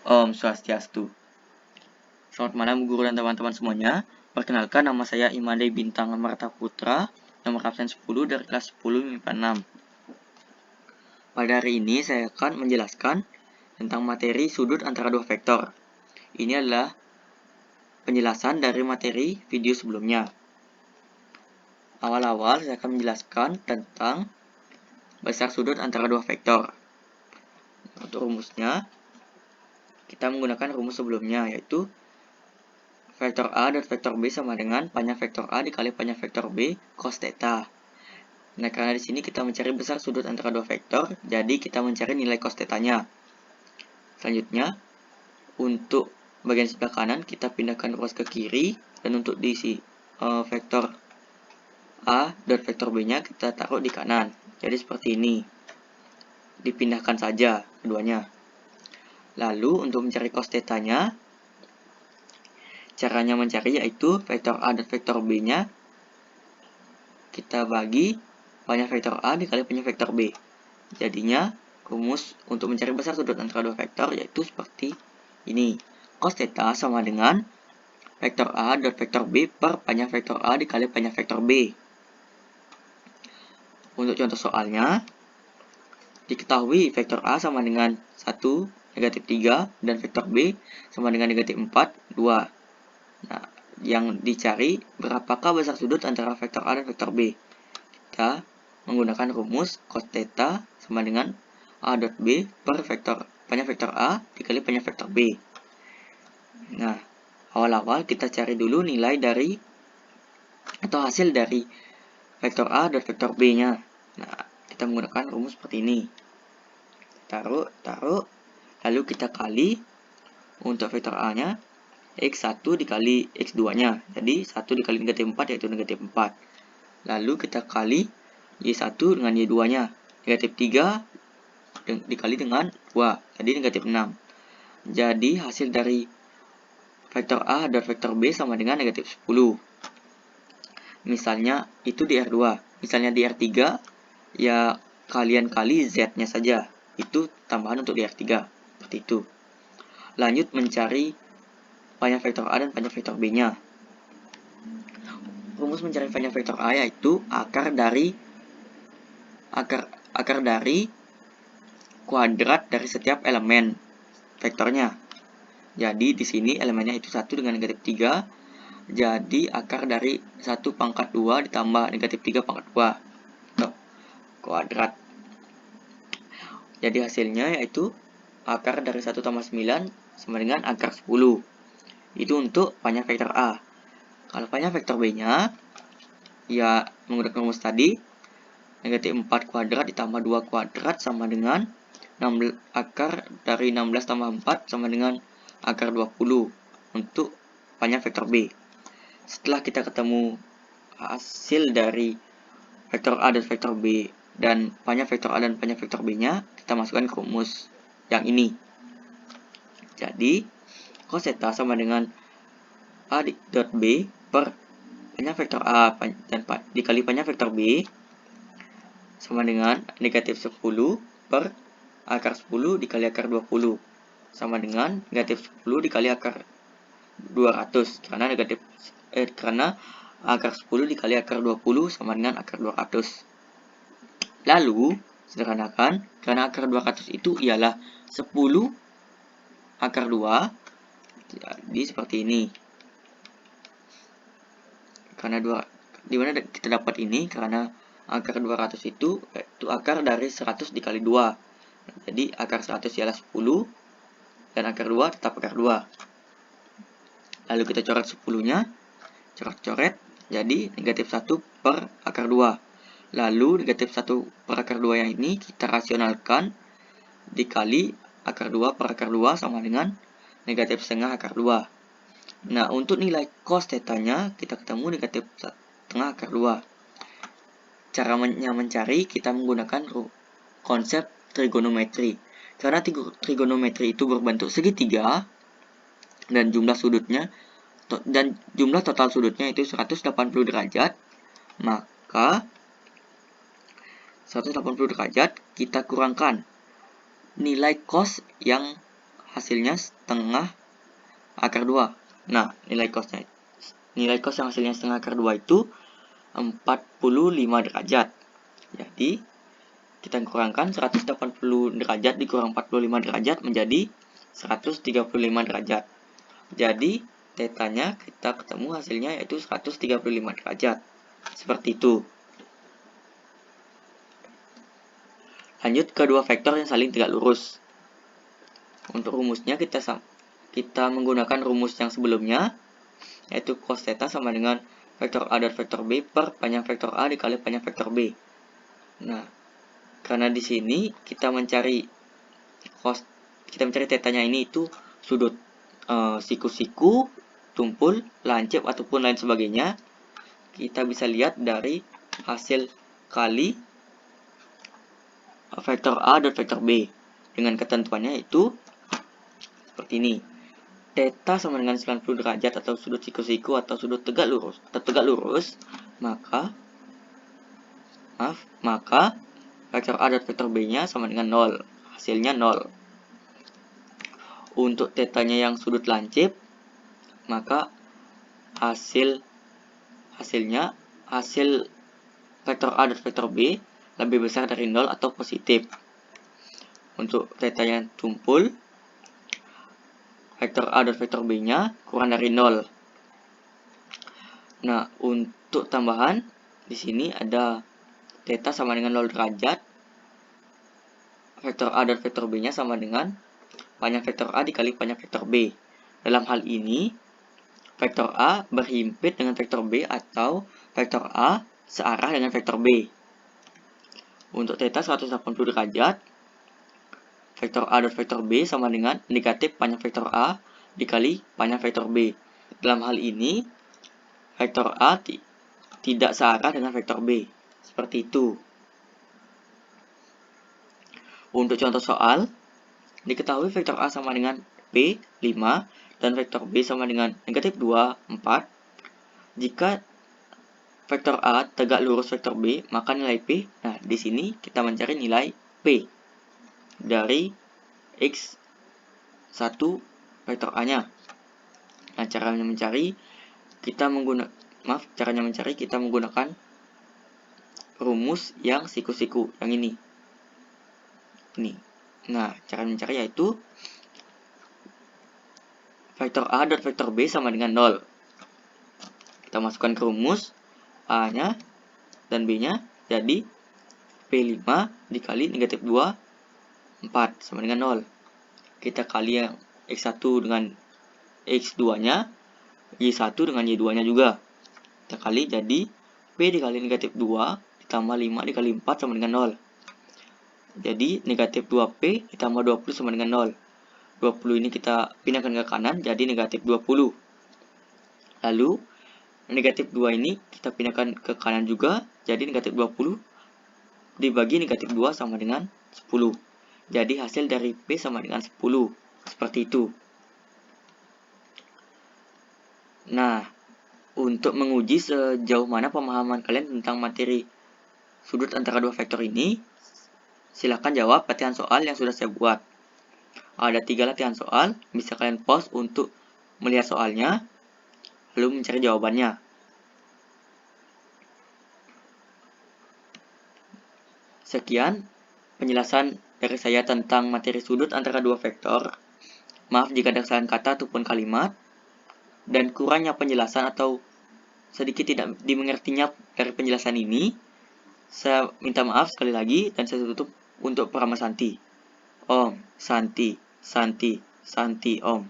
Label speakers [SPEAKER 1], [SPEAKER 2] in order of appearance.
[SPEAKER 1] Om Swastiastu. Selamat malam guru dan teman-teman semuanya. Perkenalkan, nama saya Imade Bintang Amarta Putra, nomor absen 10 dari kelas 10 MIPA 6. Pada hari ini saya akan menjelaskan tentang materi sudut antara dua vektor. Ini adalah penjelasan dari materi video sebelumnya. Awal-awal saya akan menjelaskan tentang besar sudut antara dua vektor. Untuk rumusnya, kita menggunakan rumus sebelumnya, yaitu vektor A dan vektor B sama dengan panjang vektor A dikali panjang vektor B cos theta. Nah, karena di sini kita mencari besar sudut antara dua vektor, jadi kita mencari nilai cos theta-nya. Selanjutnya, untuk bagian sebelah kanan kita pindahkan ruas ke kiri, dan untuk diisi vektor A dan vektor B-nya kita taruh di kanan. Jadi seperti ini. Dipindahkan saja keduanya. Lalu untuk mencari cos theta-nya, caranya mencari yaitu vektor A dan vektor B-nya kita bagi panjang vektor A dikali panjang vektor B. Jadinya rumus untuk mencari besar sudut antara dua vektor yaitu seperti ini. Cos theta sama dengan vektor A dan vektor B per panjang vektor A dikali panjang vektor B. Untuk contoh soalnya, diketahui vektor A sama dengan 1, negatif 3, dan vektor B sama dengan negatif 4, 2. Nah, yang dicari berapakah besar sudut antara vektor A dan vektor B. Kita menggunakan rumus cos theta sama dengan A dot B per panjang vektor A dikali panjang vektor B. Nah, awal-awal kita cari dulu nilai dari atau hasil dari vektor A dan vektor B-nya. Nah, kita menggunakan rumus seperti ini. Taruh, lalu kita kali untuk vektor A-nya X1 dikali X2-nya. Jadi 1 dikali negatif 4 yaitu negatif 4. Lalu kita kali Y1 dengan Y2-nya. Negatif 3 dikali dengan 2. Jadi negatif 6. Jadi hasil dari vektor A dan vektor B sama dengan negatif 10. Misalnya itu di R2. Misalnya di R3, ya kalian kali Z-nya saja. Itu tambahan untuk di R3. Seperti itu. Lanjut mencari panjang vektor A dan panjang vektor B-nya. Rumus mencari panjang vektor A yaitu akar dari kuadrat dari setiap elemen vektornya. Jadi di sini elemennya itu 1 dengan negatif 3. Jadi akar dari 1 pangkat 2 ditambah negatif 3 pangkat 2. Kuadrat. Jadi hasilnya yaitu akar dari 1 tambah 9 sama dengan akar 10. Itu untuk panjang vektor A. Kalau panjang vektor B-nya, ya menggunakan rumus tadi, negatif 4 kuadrat ditambah 2 kuadrat sama dengan akar dari 16 tambah 4 sama dengan akar 20 untuk panjang vektor B. Setelah kita ketemu hasil dari vektor A dan vektor B dan panjang vektor A dan panjang vektor B-nya, kita masukkan ke rumus yang ini. Jadi cos theta sama dengan A dot B per panjang vektor A dan dikali panjang vektor B sama dengan negatif 10 per akar 10 dikali akar 20 sama dengan negatif 10 dikali akar 200 karena akar 10 dikali akar 20 sama dengan akar 200. Lalu sederhanakan, karena akar 200 itu ialah 10 akar 2, jadi seperti ini. Karena dimana kita dapat ini, karena akar 200 itu akar dari 100 dikali 2. Jadi akar 100 ialah 10 dan akar 2 tetap akar 2. Lalu kita coret 10-nya, coret-coret, jadi negatif 1 per akar 2. Lalu negatif 1 per akar 2 yang ini kita rasionalkan dikali akar 2 per akar 2 sama dengan negatif setengah akar 2. Nah, untuk nilai cos theta-nya kita ketemu negatif setengah akar 2. Caranya mencari kita menggunakan konsep trigonometri. Karena trigonometri itu berbentuk segitiga dan jumlah total sudutnya itu 180 derajat, maka 180 derajat kita kurangkan nilai cos yang hasilnya setengah akar 2. Nah, nilai cos yang hasilnya setengah akar 2 itu 45 derajat. Jadi, kita kurangkan 180 derajat dikurang 45 derajat menjadi 135 derajat. Jadi, tetanya kita ketemu hasilnya yaitu 135 derajat. Seperti itu. Lanjut ke dua vektor yang saling tegak lurus. Untuk rumusnya kita menggunakan rumus yang sebelumnya, yaitu cos theta sama dengan vektor A dan vektor B per panjang vektor A dikali panjang vektor B. Nah, karena di sini kita mencari tetanya ini itu sudut siku-siku, tumpul, lancip ataupun lain sebagainya, kita bisa lihat dari hasil kali vektor A dan vektor B dengan ketentuannya itu seperti ini. Theta sama dengan 90 derajat atau sudut siku-siku atau sudut tegak lurus, maka vektor A dan vektor B-nya sama dengan 0. Hasilnya 0. Untuk tetanya yang sudut lancip, maka hasil vektor A dan vektor B lebih besar dari 0 atau positif. Untuk theta yang tumpul, vektor A dan vektor B-nya kurang dari 0. Nah, untuk tambahan, di sini ada theta sama dengan 0 derajat. Vektor A dan vektor B-nya sama dengan panjang vektor A dikali panjang vektor B. Dalam hal ini, vektor A berhimpit dengan vektor B atau vektor A searah dengan vektor B. Untuk theta 180 derajat, vektor A dan vektor B sama dengan negatif panjang vektor A dikali panjang vektor B. Dalam hal ini, vektor A tidak searah dengan vektor B. Seperti itu. Untuk contoh soal, diketahui vektor A sama dengan P, 5, dan vektor B sama dengan negatif 2, 4. Jika vektor A tegak lurus vektor B, maka nilai P, nah di sini kita mencari nilai P dari X1 vektor A-nya. Nah, caranya mencari kita menggunakan rumus yang siku-siku, yang ini. Nah, cara mencari yaitu vektor A dan vektor B sama dengan 0. Kita masukkan ke rumus A-nya dan B-nya, jadi P5 dikali negatif 2, 4 sama dengan 0. Kita kali yang X1 dengan X2-nya, Y1 dengan Y2-nya juga. Kita kali jadi P dikali negatif 2 ditambah 5 dikali 4 sama dengan 0. Jadi negatif 2P ditambah 20 sama dengan 0. 20 ini kita pindahkan ke kanan jadi negatif 20. Lalu negatif 2 ini kita pindahkan ke kanan juga jadi negatif 20 dibagi negatif 2 sama dengan 10. Jadi hasil dari P sama dengan 10. Seperti itu. Nah, untuk menguji sejauh mana pemahaman kalian tentang materi sudut antara dua vektor ini, silakan jawab latihan soal yang sudah saya buat. Ada 3 latihan soal, bisa kalian pause untuk melihat soalnya, lalu mencari jawabannya. Sekian penjelasan dari saya tentang materi sudut antara dua vektor. Maaf jika ada kesalahan kata ataupun kalimat, dan kurangnya penjelasan atau sedikit tidak dimengertinya dari penjelasan ini. Saya minta maaf sekali lagi dan saya tutup untuk Parama Santi. Om Santi, Santi, Santi Om.